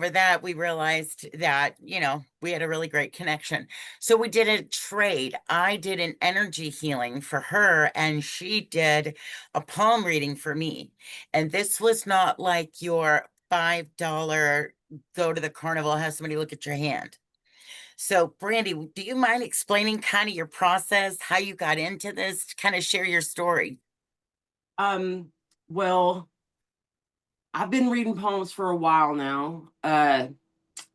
For that, we realized that, we had a really great connection. So we did a trade. I did an energy healing for her, and she did a palm reading for me. And this was not like your $5 go to the carnival, have somebody look at your hand. So, Brandie, do you mind explaining kind of your process, how you got into this, kind of share your story? Um, well, I've been reading poems for a while now.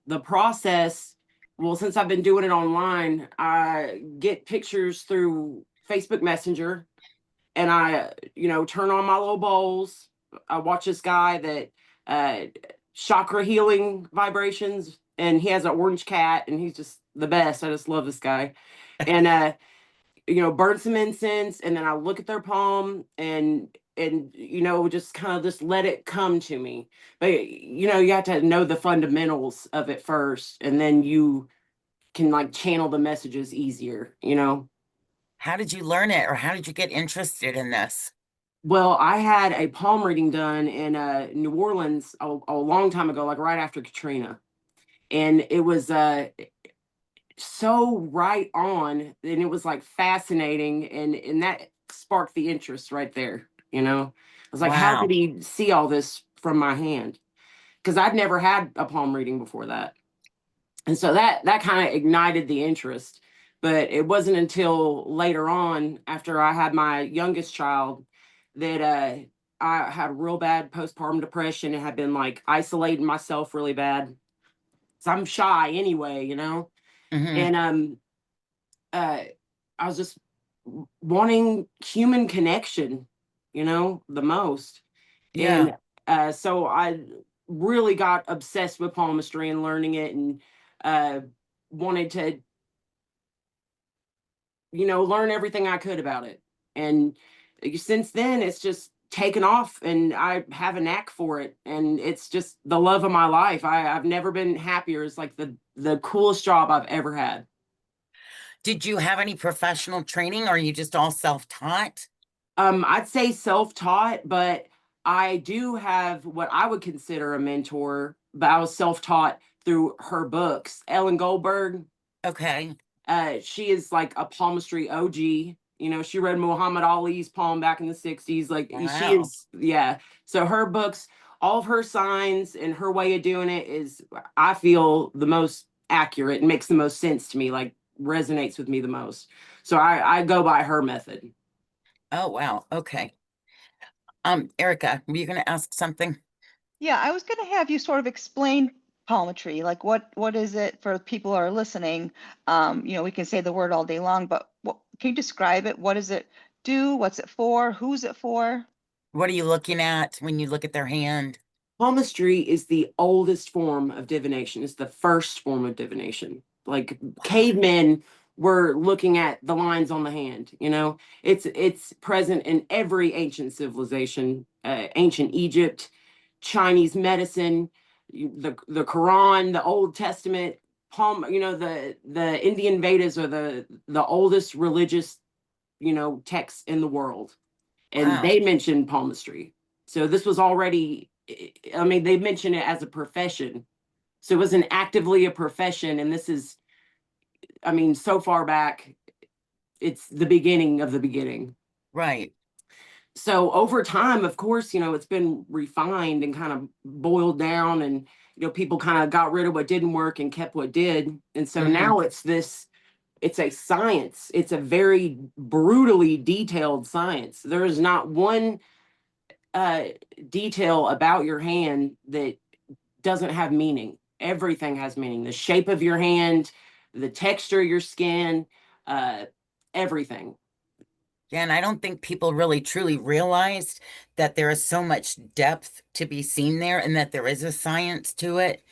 The process, well, since I've been doing it online, I get pictures through Facebook Messenger, and I, turn on my little bowls. I watch this guy that uh chakra healing vibrations, and he has an orange cat, and he's just the best. I just love this guy. And burn some incense, and then I look at their palm, and just kind of just let it come to me. But you have to know the fundamentals of it first, and then you can like channel the messages easier. How did you learn it, or how did you get interested in this? Well, I had a palm reading done in New Orleans a long time ago, like right after Katrina, and it was so right on, and it was like fascinating, and that sparked the interest right there. I was like, how could Wow. he see all this from my hand? Because I'd never had a palm reading before that. And so that kind of ignited the interest. But it wasn't until later on, after I had my youngest child, that I had real bad postpartum depression and had been like isolating myself really bad. So I'm shy anyway. Hmm. And uh I was just wanting human connection, the most. Yeah. And so I really got obsessed with palmistry and learning it, and uh wanted to, learn everything I could about it. And since then it's just taken off, and I have a knack for it, and it's just the love of my life. I've never been happier. It's like the coolest job I've ever had. Did you have any professional training, or are you just all self-taught? I'd say self-taught, but I do have what I would consider a mentor, but I was self-taught through her books. Ellen Goldberg, Okay. she is like a palmistry OG. She read Muhammad Ali's palm back in the 60s. Like she Wow. is, yeah. So her books, all of her signs and her way of doing it is, I feel, the most accurate and makes the most sense to me, like resonates with me the most. So I go by her method. Oh, wow. Okay. Erica, were you going to ask something? Yeah, I was going to have you sort of explain palmistry. Like, what is it for people who are listening? We can say the word all day long, but what can you describe it? What does it do? What's it for? Who's it for? What are you looking at when you look at their hand? Palmistry is the oldest form of divination. It's the first form of divination. Like cavemen were looking at the lines on the hand. It's present in every ancient civilization, ancient Egypt, Chinese medicine, the Quran, the Old Testament. The Indian Vedas are the oldest religious texts in the world, and Wow. they mentioned palmistry. So this was already, I mean, they mentioned it as a profession. So it wasn't actively a profession. And this is, I mean, so far back, it's the beginning of the beginning. Right. So over time, of course, it's been refined and kind of boiled down, and, people kind of got rid of what didn't work and kept what did. And so Hmm. now it's a science. It's a very brutally detailed science. There is not one uh, detail about your hand that doesn't have meaning. Everything has meaning. The shape of your hand, the texture of your skin, uh, everything. Yeah, and I don't think people really truly realized that there is so much depth to be seen there and that there is a science to it.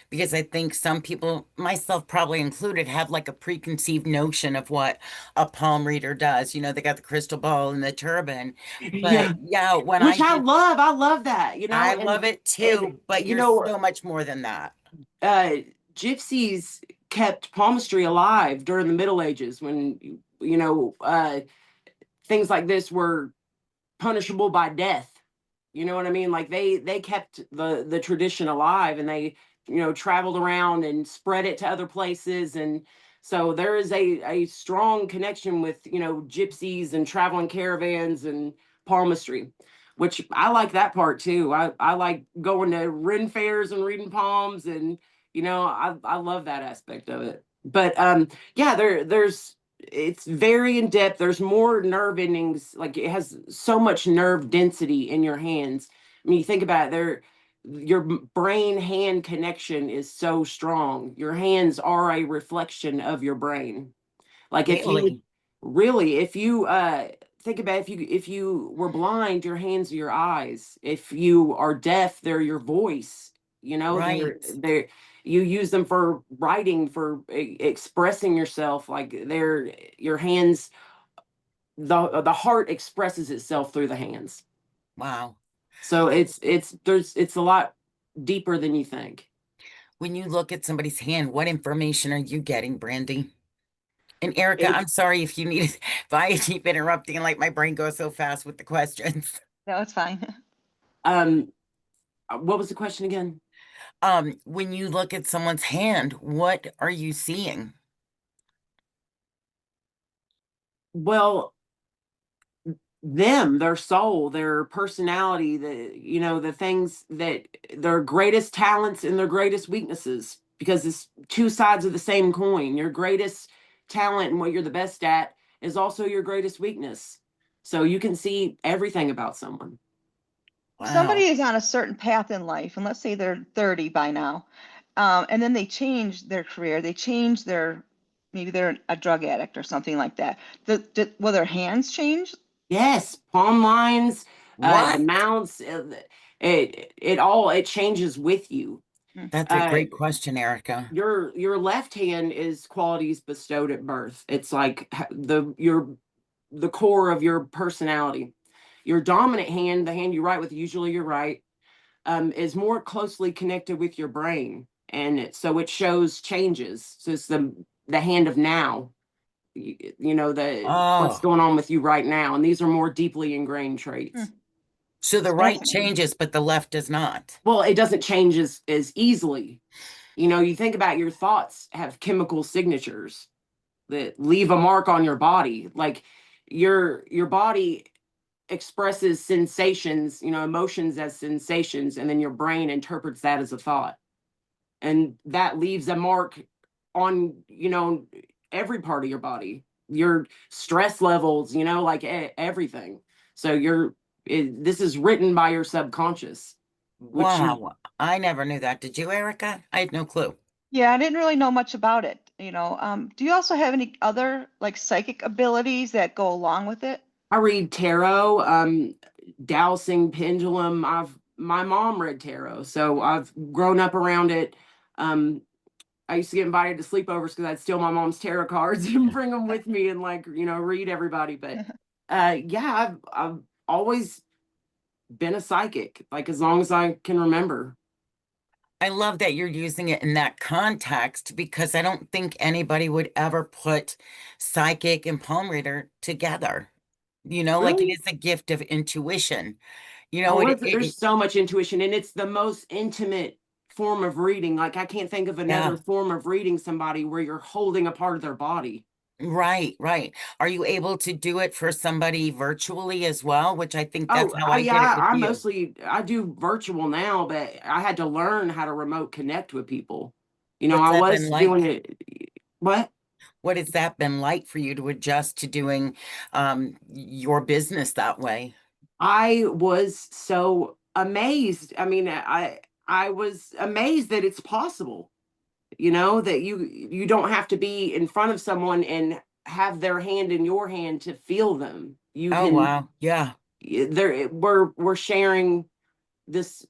Because I think some people, myself probably included, have like a preconceived notion of what a palm reader does. They got the crystal ball and the turban. But Yeah, yeah, when which I I did, love. I love that. I And love it and too, but you you're know, so much more than that. uh, gypsies kept palmistry alive during the Middle Ages, when things like this were punishable by death. You know what I mean? Like they kept the tradition alive, and traveled around and spread it to other places. And so there is a strong connection with, gypsies and traveling caravans and palmistry, which I like that part too. I like going to Ren fairs and reading palms, and I love that aspect of it. But yeah, there's it's very in depth. There's more nerve endings. Like, it has so much nerve density in your hands. I mean, you think about it, your brain hand connection is so strong. Your hands are a reflection of your brain. Like, Really? if you think about, if you were blind, your hands are your eyes. If you are deaf, they're your voice. Right. They're you use them for writing, for expressing yourself. Like, they're your hands. The heart expresses itself through the hands. Wow. So it's a lot deeper than you think. When you look at somebody's hand, what information are you getting, Brandie? And Erica, It, I'm sorry if you need, if I keep interrupting, like my brain goes so fast with the questions. No, it's fine. what was the question again? When you look at someone's hand, what are you seeing? Well, their soul, their personality, the things that their greatest talents and their greatest weaknesses, because it's two sides of the same coin. Your greatest talent and what you're the best at is also your greatest weakness. So you can see everything about someone. Somebody Wow. is on a certain path in life, and let's say they're 30 by now, and then they change their career, maybe they're a drug addict or something like that. Will their hands change? Yes, palm lines, the What? mounts, it changes with you. That's a Uh, great question, Erica. your left hand is qualities bestowed at birth. It's like the core of your personality. Your dominant hand, the hand you write with, usually your right, is more closely connected with your brain, and so it shows changes. So it's the hand of now. The what's Oh, going on with you right now, and these are more deeply ingrained Hmm, traits. so the it's right fascinating. changes, but the left does not. Well, it doesn't change as easily. You think about, your thoughts have chemical signatures that leave a mark on your body. Like, your body expresses sensations, emotions as sensations, and then your brain interprets that as a thought. And that leaves a mark on, every part of your body, your stress levels, like everything. So this is written by your subconscious, which you Wow. I never knew that. Did you, Erica? I had no clue. Yeah, I didn't really know much about it. Do you also have any other like psychic abilities that go along with it? I read tarot, dowsing pendulum. My mom read tarot, so I've grown up around it. Um, I used to get invited to sleepovers because I'd steal my mom's tarot cards and bring them with me and, like, read everybody. But yeah, I've always been a psychic, like, as long as I can remember. I love that you're using it in that context because I don't think anybody would ever put psychic and palm reader together. Like it Really? is a gift of intuition. Oh, there's so much intuition, and it's the most intimate form of reading. Like, I can't think of Yeah, another form of reading somebody where you're holding a part of their body. right, right. Are you able to do it for somebody virtually as well? Which I think that's Oh, how I yeah, did it with I you. mostly I do virtual now, but I had to learn how to remote connect with people. What's I that been was doing like? it. What? What has that been like for you to adjust to doing your business that way? I was so amazed. I mean, I was amazed that it's possible. That you don't have to be in front of someone and have their hand in your hand to feel them. You Oh, can wow. Yeah, we're sharing this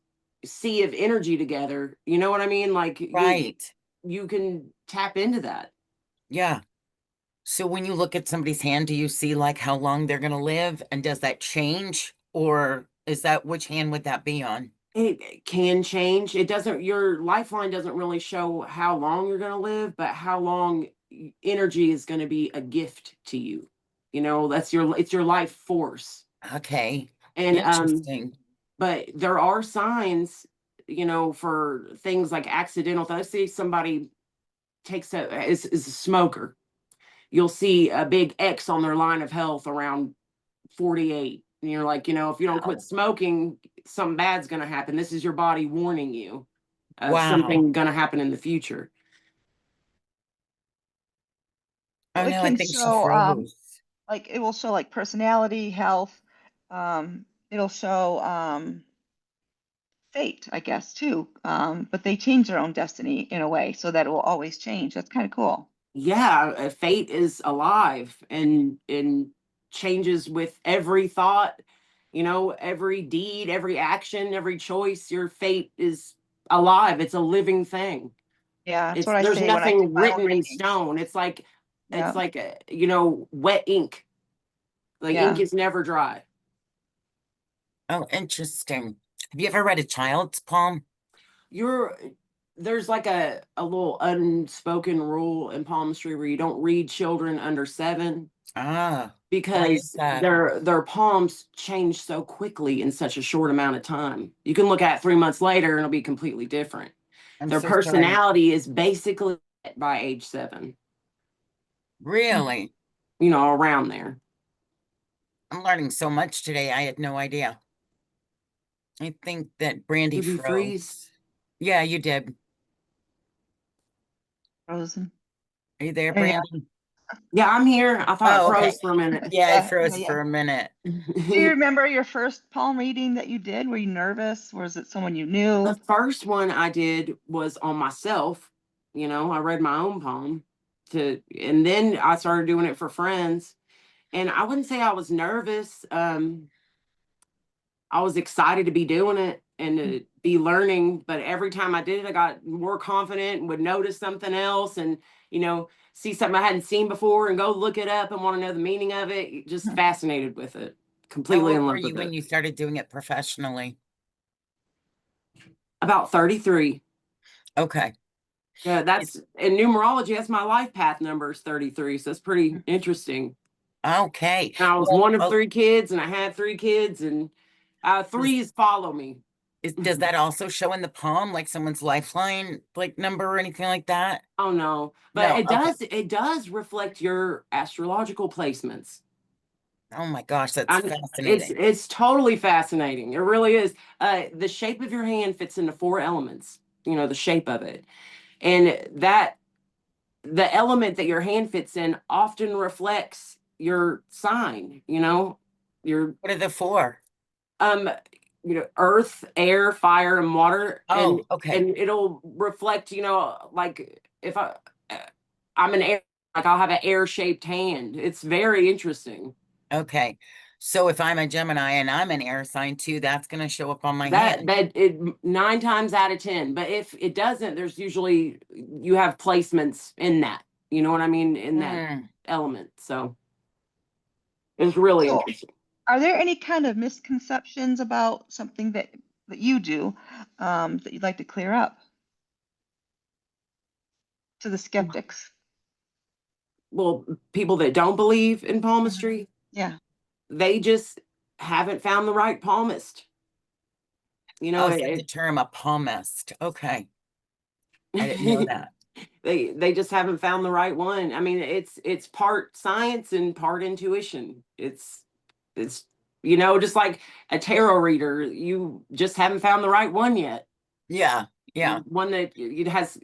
sea of energy together. You know what I mean? Like, right. you can tap into that. Yeah. So when you look at somebody's hand, do you see like how long they're going to live? And does that change? Or is that which hand would that be on? It can change. It doesn't, your lifeline doesn't really show how long you're going to live, but how long energy is going to be a gift to you. It's your life force. Okay. And Interesting. but there are signs, you know, for things like accidental. If I see somebody is a smoker, you'll see a big X on their line of health around 48. And you're like, you know, if you don't quit smoking, something bad's going to happen. This is your body warning you of Wow. something going to happen in the future. Oh It no, I can think she show, froze. like, it will show like personality, health. It'll show, fate, I guess, too. But they change their own destiny in a way so that it will always change. That's kind of cool. Yeah, fate is alive and changes with every thought, you know, every deed, every action, every choice. Your fate is alive. It's a living thing. Yeah, that's what I There's say when I do nothing my own written in readings. stone. It's Yeah, like you know, wet ink. Like ink yeah. is never dry. Oh, interesting. Have you ever read a child's palm? There's like a little unspoken rule in palmistry where you don't read children under 7 Ah, why is because that? their palms change so quickly in such a short amount of time. You can look at it 3 months later and it'll be completely different. I'm Their so sorry. personality is basically by age 7, Really? you know, around there. I'm learning so much today. I had no idea. I think that Brandie Did we froze. freeze? Yeah, you did. Frozen. Are you there, Yeah. Brandie? Yeah, I'm here. I thought Oh, it okay. froze for a minute. Yeah, I Yeah, froze yeah. for a minute. Do you remember your first palm reading that you did? Were you nervous? Was it someone you knew? The first one I did was on myself. You know, I read my own poem and then I started doing it for friends. And I wouldn't say I was nervous. I was excited to be doing it and to be learning. But every time I did it, I got more confident and would notice something else and, you know, see something I hadn't seen before and go look it up and want to know the meaning of it. Just fascinated with it. How Completely in old were love you with when it. you started doing it professionally? About 33. Okay. Yeah, that's in numerology. That's my life path number is 33. So that's pretty interesting. Okay. And I was Well, one of 3 kids, and I had 3 kids, and threes follow me. does that also show in the palm, like someone's lifeline, like number or anything like that? Oh no, but No. Okay. it does reflect your astrological placements. Oh my gosh, that's fascinating. It's totally fascinating. It really is. The shape of your hand fits into 4 elements. You know, the shape of it, and that the element that your hand fits in often reflects your sign. You know, your What are the 4? um you know, earth, air, fire, and water. Oh, okay. And it'll reflect, you know, like if I'm an air, like I'll have an air shaped hand. It's very interesting. Okay. So if I'm a Gemini and I'm an air sign too, that's going to show up on my That hand. that it 9 times out of 10. But if it doesn't, there's usually you have placements in that. You know what I mean? In that element. So it's really So, interesting. are there any kind of misconceptions about something that you do that you'd like to clear up to the skeptics? Well, people that don't believe in palmistry, Yeah. they just haven't found the right palmist. You know, Oh, so the term a palmist. Okay. I didn't know that. they just haven't found the right one. I mean, it's part science and part intuition. It's you know, just like a tarot reader, you just haven't found the right one yet. Yeah. Yeah. One that it has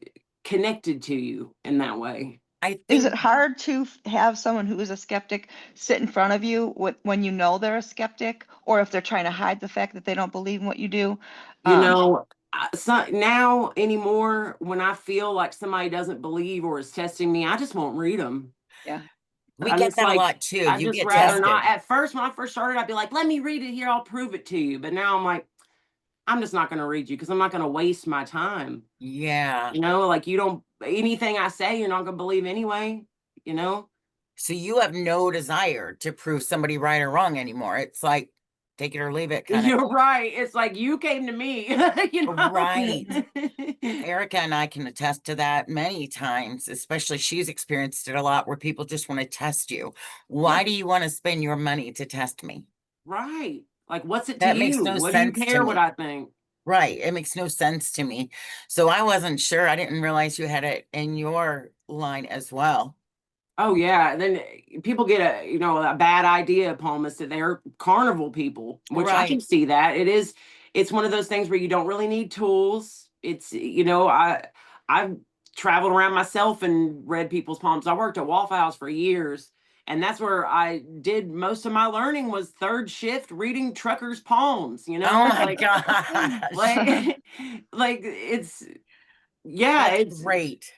connected to you in that way. I Is think it hard to have someone who is a skeptic sit in front of you when you know they're a skeptic, or if they're trying to hide the fact that they don't believe in what you do? You know, now anymore, when I feel like somebody doesn't believe or is testing me, I just won't read them. Yeah. we I'm get just that a like, lot too. I You just get rather tested. not. At first, when I first started, I'd be like, let me read it here. I'll prove it to you. But now I'm like, I'm just not going to read you because I'm not going to waste my time. Yeah. You know, like anything I say, you're not going to believe anyway, you know? So you have no desire to prove somebody right or wrong anymore. It's like take it or leave it kind of. You're right. It's like you came to me, you know? Right. Erica and I can attest to that many times, especially she's experienced it a lot where people just want to test you. Why do you want to spend your money to test me? Right. Like, what's it to That makes you? no What do you sense to care what me. I think? Right. It makes no sense to me. So I wasn't sure. I didn't realize you had it in your line as well. Oh yeah, and then people get a bad idea of palmists that they're carnival people, which I can Right. see that. It's one of those things where you don't really need tools. I've traveled around myself and read people's palms. I worked at Waffle House for years, and that's where I did most of my learning was third shift reading truckers' palms, Oh my like gosh. like like yeah, That's great.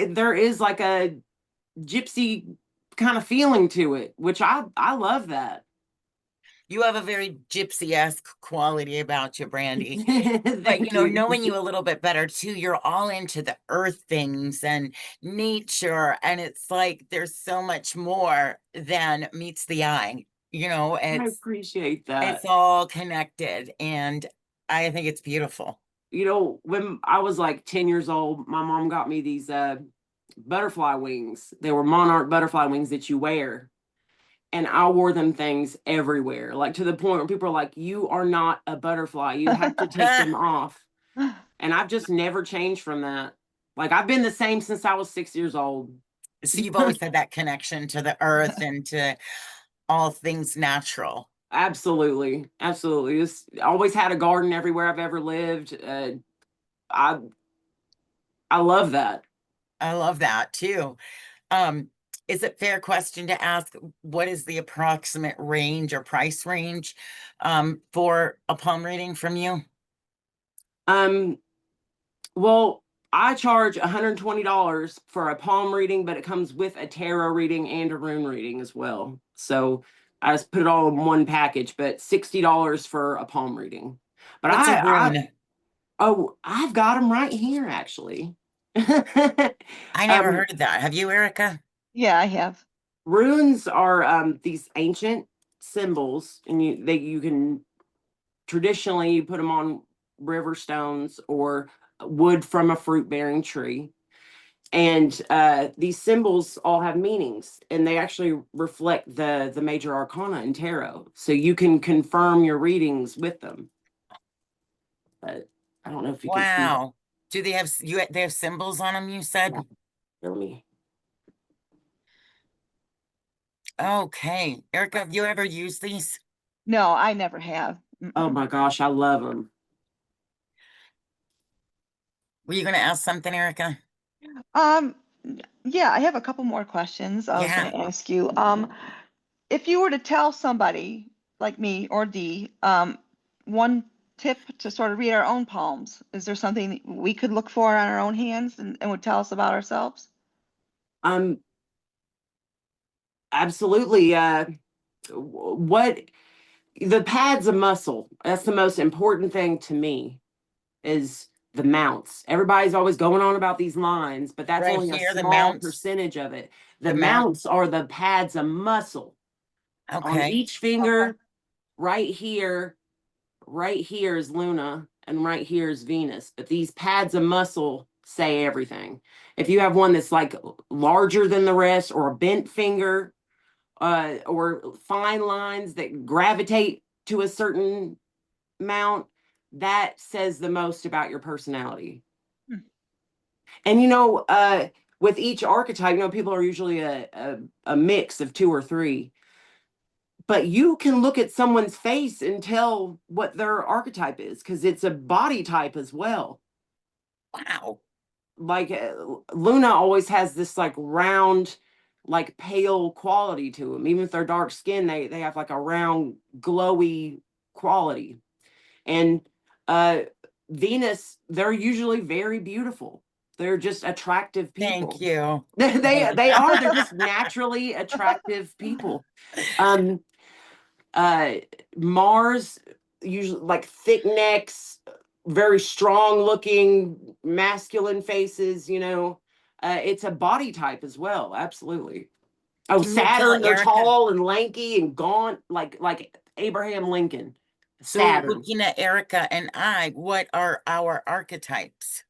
there is like a gypsy kind of feeling to it, which I love that. You have a very gypsy-esque quality about you, Brandie. But Thank you. knowing you a little bit better too, you're all into the earth things and nature, and it's like there's so much more than meets the eye. I It's appreciate it's that. all connected, and I think it's beautiful. When I was like 10 years old, my mom got me these butterfly wings. They were monarch butterfly wings that you wear. And I wore them things everywhere, like to the point where people are like, "You are not a butterfly. You have to take them off." And I've just never changed from that. Like I've been the same since I was 6 years old. So you've always had that connection to the earth and to all things natural. Absolutely, absolutely. It's always had a garden everywhere I've ever lived. I I love that. I love that too. Um, is it fair question to ask what is the approximate range or price range for a palm reading from you? Um, well, I charge $120 for a palm reading, but it comes with a tarot reading and a rune reading as well. So I just put it all in one package, but $60 for a palm reading. But What's a rune? I've got them right here actually. I never um, heard of that. Have you, Erica? Yeah, I have. Runes are these ancient symbols, and you can traditionally you put them on river stones or wood from a fruit bearing tree. And these symbols all have meanings, and they actually reflect the major arcana in tarot. So you can confirm your readings with them. But I don't know if you can see that. Wow. Do they have they have symbols on them, you said? Yeah, let me. Okay. Erica, have you ever used these? No, I never have. Oh my gosh, I love them. Were you going to ask something, Erica? Um, yeah, I have a couple more questions I was Yeah. going to ask you. If you were to tell somebody like me or Dee, one tip to sort of read our own palms, is there something we could look for on our own hands and would tell us about ourselves? Um, absolutely. What the pad's a muscle. That's the most important thing to me is the mounts. Everybody's always going on about these lines, but that's Right only a here, the small mounts, percentage of it. The the mount. mounts are the pads of muscle on Okay. each finger. Right here is Luna, and right here is Venus. But these pads of muscle say everything. If you have one that's like larger than the rest, or a bent finger, or fine lines that gravitate to a certain mount, that says the most about your personality. Hmm. And with each archetype, people are usually a mix of two or three. But you can look at someone's face and tell what their archetype is because it's a body type as well. Wow. Like Luna always has this like round, like pale quality to them. Even if they're dark skin, they have like a round, glowy quality. And Venus, they're usually very beautiful. They're just attractive people. Thank you. They are. They're just naturally attractive people. Um, Mars, usually like thick necks, very strong looking, masculine faces. It's a body type as well. Absolutely. Oh, Can you tell Saturn, they're Erica? tall and lanky and gaunt, like Abraham Lincoln. So Saturn. looking at Erica and I, what are our archetypes?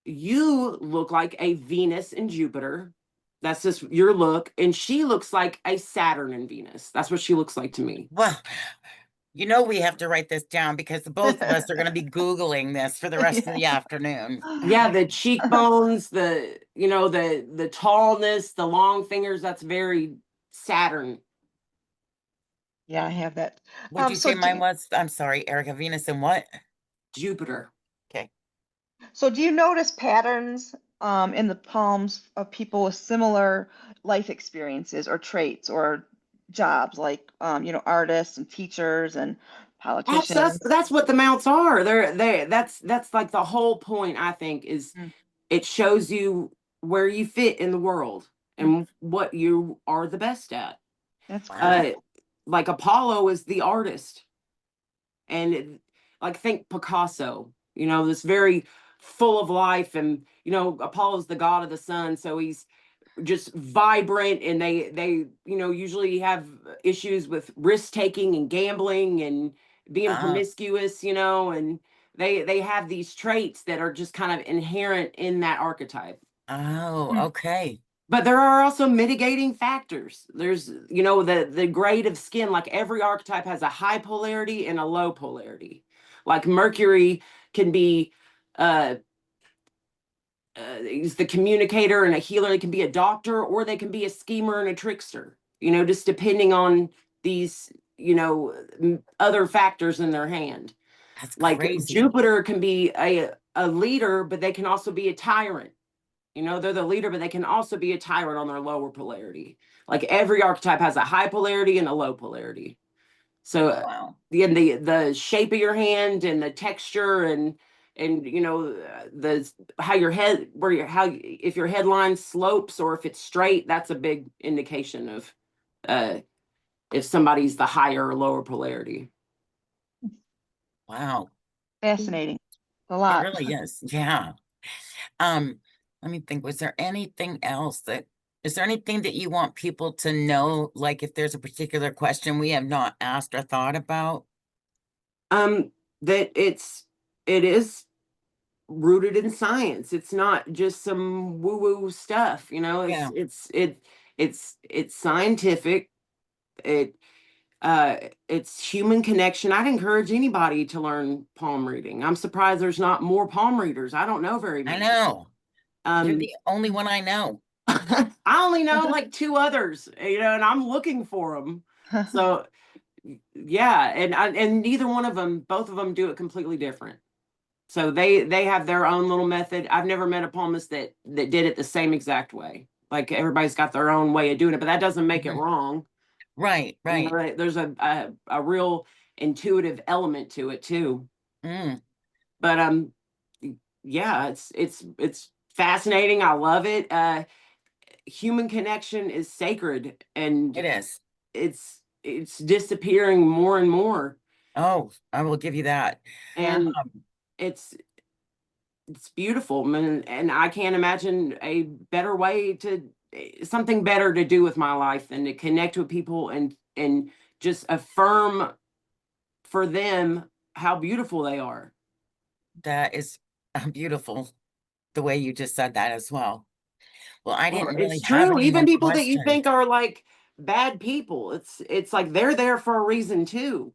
You look like a Venus and Jupiter. That's just your look. And she looks like a Saturn and Venus. That's what she looks like to me. Well, You know, we have to write this down because the both of us are going to be Googling this for the rest of the afternoon. Yeah, the cheekbones, the tallness, the long fingers, that's very Saturn. Yeah, I have that. What'd you So say mine was? I'm sorry, Erica, Venus and what? Jupiter. Okay. so do you notice patterns in the palms of people with similar life experiences or traits or jobs, like artists and teachers and politicians? That's what the mounts are. That's like the whole point, I think, is Mm, it shows you where you fit in the world mm, and what you are the best at. that's Wow. cool. Like Apollo is the artist, and like think Picasso, this very full of life, and Apollo's the god of the sun, so he's just vibrant, and they usually have issues with risk taking and gambling and being Ah. promiscuous, and they have these traits that are just kind of inherent in that archetype. Oh, Mm, okay. But there are also mitigating factors. There's the grade of skin, like every archetype has a high polarity and a low polarity. Like Mercury can be uh is the communicator and a healer. They can be a doctor, or they can be a schemer and a trickster, just depending on these, other factors in their hand. That's Like crazy. Jupiter can be a leader, but they can also be a tyrant. They're the leader, but they can also be a tyrant on their lower polarity. Like every archetype has a high polarity and a low polarity. So Wow. the shape of your hand and the texture and the how your head where your how if your headline slopes or if it's straight, that's a big indication of uh if somebody's the higher or lower polarity. Wow. fascinating. A It lot. really is. Yeah. Um, Let me think. Is there anything that you want people to know? Like if there's a particular question we have not asked or thought about? Um that it is rooted in science. It's not just some woo-woo stuff, Yeah. it's scientific. It uh it's human connection. I'd encourage anybody to learn palm reading. I'm surprised there's not more palm readers. I don't know very I many. know. You're Um the only one I know. I only know like two others, and I'm looking for them. So yeah, and neither one of them, both of them do it completely different. So they have their own little method. I've never met a palmist that did it the same exact way. Like everybody's got their own way of doing it, but that doesn't make it Mhm. wrong. Right, right. There's a real intuitive element to it too. Mm, But yeah, it's fascinating. I love it. Human connection is sacred, and it is. it's disappearing more and more. Oh, I will give you that. Yeah. And Um, it's it's beautiful, and I can't imagine a better way to something better to do with my life than to connect with people and just affirm for them how beautiful they are. that is beautiful the way you just said that as well. Well, I Well, didn't really it's have true. any Even more people that you questions. think are like bad people, it's like they're there for a reason too.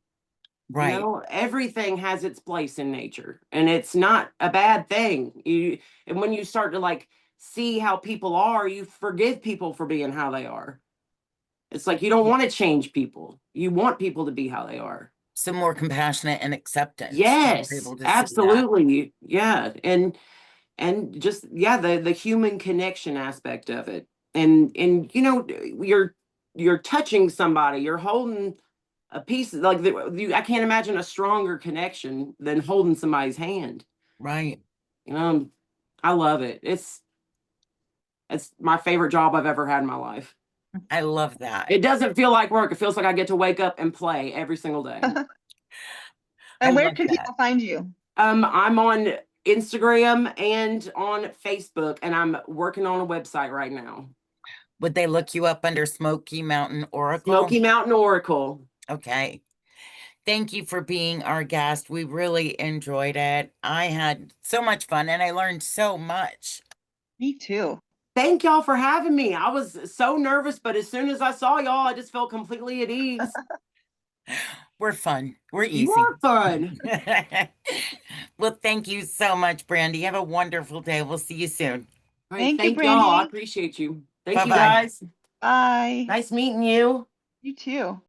Right. Everything has its place in nature, and it's not a bad thing. And when you start to like see how people are, you forgive people for being how they are. It's like you don't Yeah. want to change people. You want people to be how they are. Some more compassionate and acceptance. We're Yes, able to see that. absolutely. Yeah. And just yeah, the human connection aspect of it. And you're touching somebody, you're holding a piece like I can't imagine a stronger connection than holding somebody's hand. Right. You know, I love it. It's my favorite job I've ever had in my life. I love that. It doesn't feel like work. It feels like I get to wake up and play every single day. I And where love can that. people find you? I'm on Instagram and on Facebook, and I'm working on a website right now. Would they look you up under Smoky Mountain Oracle? Smoky Mountain Oracle. Okay. Thank you for being our guest. We really enjoyed it. I had so much fun and I learned so much. Me too. Thank y'all for having me. I was so nervous, but as soon as I saw y'all, I just felt completely at ease. We're We're fun. We're easy. You are fun. Well, thank you so much, Brandie. Have a wonderful day. We'll see you soon. All right, Thank you, thank y'all. I Brandie. appreciate you. Thank you Bye-bye. guys. Bye. Nice meeting you. You too.